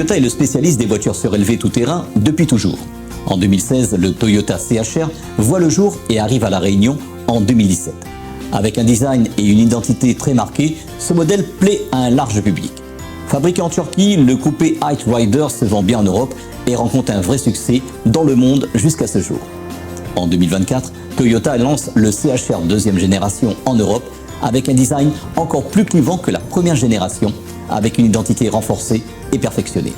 Toyota est le spécialiste des voitures surélevées tout-terrain depuis toujours. En 2016, le Toyota CHR voit le jour et arrive à La Réunion en 2017. Avec un design et une identité très marquée, ce modèle plaît à un large public. Fabriqué en Turquie, le coupé Height Rider se vend bien en Europe et rencontre un vrai succès dans le monde jusqu'à ce jour. En 2024, Toyota lance le CHR deuxième génération en Europe avec un design encore plus clivant que la première génération, avec une identité renforcée et perfectionnée.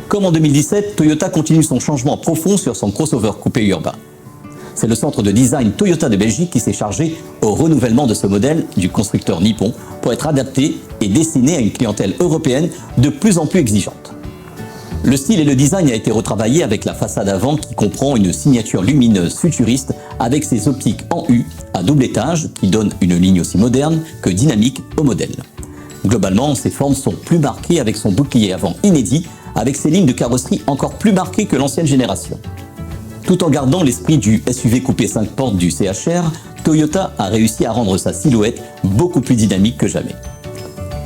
Comme en 2017, Toyota continue son changement profond sur son crossover coupé urbain. C'est le centre de design Toyota de Belgique qui s'est chargé au renouvellement de ce modèle du constructeur nippon pour être adapté et destiné à une clientèle européenne de plus en plus exigeante. Le style et le design a été retravaillé avec la façade avant qui comprend une signature lumineuse futuriste avec ses optiques en U à double étage qui donnent une ligne aussi moderne que dynamique au modèle. Globalement, ses formes sont plus marquées avec son bouclier avant inédit avec ses lignes de carrosserie encore plus marquées que l'ancienne génération. Tout en gardant l'esprit du SUV coupé 5 portes du CHR, Toyota a réussi à rendre sa silhouette beaucoup plus dynamique que jamais.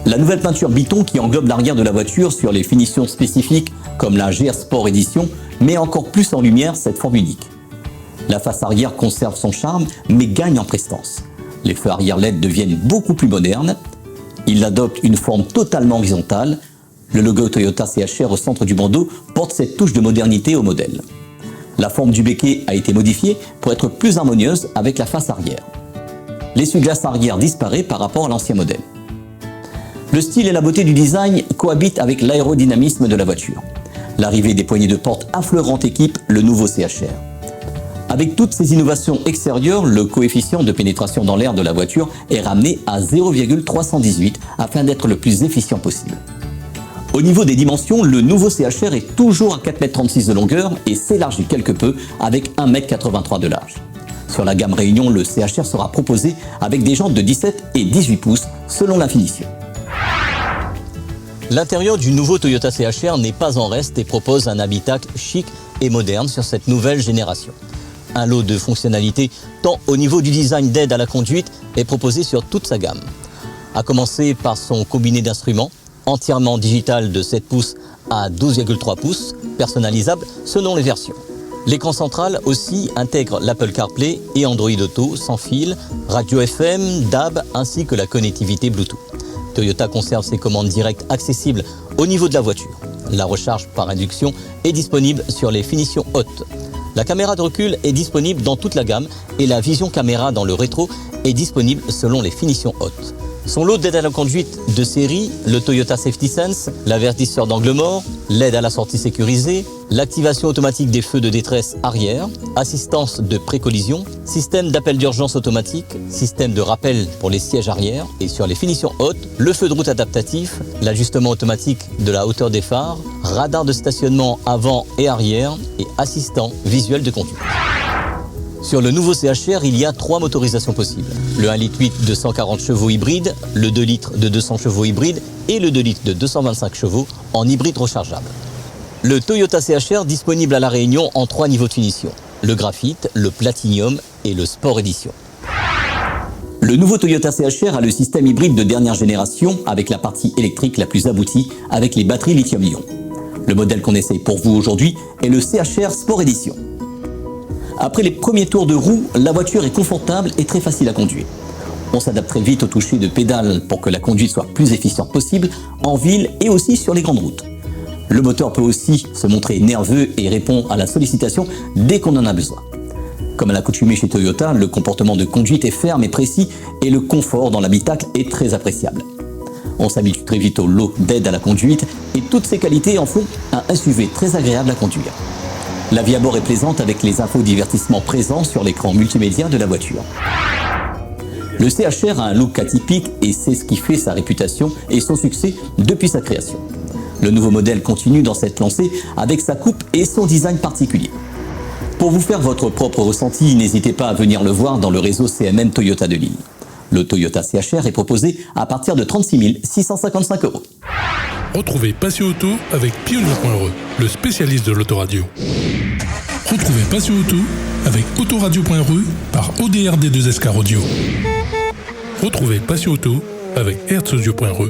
La nouvelle peinture Biton qui englobe l'arrière de la voiture sur les finitions spécifiques comme la GR Sport Edition met encore plus en lumière cette forme unique. La face arrière conserve son charme mais gagne en prestance. Les feux arrière LED deviennent beaucoup plus modernes. Il adopte une forme totalement horizontale. Le logo Toyota CHR au centre du bandeau porte cette touche de modernité au modèle. La forme du béquet a été modifiée pour être plus harmonieuse avec la face arrière. L'essuie-glace arrière disparaît par rapport à l'ancien modèle. Le style et la beauté du design cohabitent avec l'aérodynamisme de la voiture. L'arrivée des poignées de porte affleurantes équipe le nouveau CHR. Avec toutes ces innovations extérieures, le coefficient de pénétration dans l'air de la voiture est ramené à 0,318 afin d'être le plus efficient possible. Au niveau des dimensions, le nouveau CHR est toujours à 4,36 m de longueur et s'élargit quelque peu avec 1,83 m de large. Sur la gamme Réunion, le CHR sera proposé avec des jantes de 17 et 18 pouces selon la finition. L'intérieur du nouveau Toyota CHR n'est pas en reste et propose un habitacle chic et moderne sur cette nouvelle génération. Un lot de fonctionnalités tant au niveau du design d'aide à la conduite est proposé sur toute sa gamme. À commencer par son combiné d'instruments, entièrement digital de 7 pouces à 12,3 pouces, personnalisable selon les versions. L'écran central aussi intègre l'Apple CarPlay et Android Auto sans fil, radio FM, DAB ainsi que la connectivité Bluetooth. Toyota conserve ses commandes directes accessibles au niveau de la voiture. La recharge par induction est disponible sur les finitions hautes. La caméra de recul est disponible dans toute la gamme et la vision caméra dans le rétro est disponible selon les finitions hautes. Son lot d'aide à la conduite de série, le Toyota Safety Sense, l'avertisseur d'angle mort, l'aide à la sortie sécurisée, l'activation automatique des feux de détresse arrière, assistance de pré-collision, système d'appel d'urgence automatique, système de rappel pour les sièges arrière et sur les finitions hautes, le feu de route adaptatif, l'ajustement automatique de la hauteur des phares, radar de stationnement avant et arrière et assistant visuel de conduite. Sur le nouveau CHR, il y a 3 motorisations possibles. Le 1,8 litre de 140 chevaux hybride, le 2 litres de 200 chevaux hybride et le 2 litres de 225 chevaux en hybride rechargeable. Le Toyota CHR disponible à La Réunion en 3 niveaux de finition. Le graphite, le platinium et le sport édition. Le nouveau Toyota CHR a le système hybride de dernière génération avec la partie électrique la plus aboutie avec les batteries lithium-ion. Le modèle qu'on essaye pour vous aujourd'hui est le CHR Sport Edition. Après les premiers tours de roue, la voiture est confortable et très facile à conduire. On s'adapte très vite au toucher de pédale pour que la conduite soit plus efficiente possible en ville et aussi sur les grandes routes. Le moteur peut aussi se montrer nerveux et répond à la sollicitation dès qu'on en a besoin. Comme à l'accoutumée chez Toyota, le comportement de conduite est ferme et précis et le confort dans l'habitacle est très appréciable. On s'habitue très vite au lot d'aide à la conduite et toutes ces qualités en font un SUV très agréable à conduire. La vie à bord est plaisante avec les infodivertissements présents sur l'écran multimédia de la voiture. Le CHR a un look atypique et c'est ce qui fait sa réputation et son succès depuis sa création. Le nouveau modèle continue dans cette lancée avec sa coupe et son design particulier. Pour vous faire votre propre ressenti, n'hésitez pas à venir le voir dans le réseau CMM Toyota de Lille. Le Toyota CHR est proposé à partir de 36 655 €. Retrouvez Passion Auto avec Pionnier.re, le spécialiste de l'autoradio. Retrouvez Passion Auto avec Autoradio.re par ODRD2SK Audio. Retrouvez Passion Auto avec Herzaudio.re.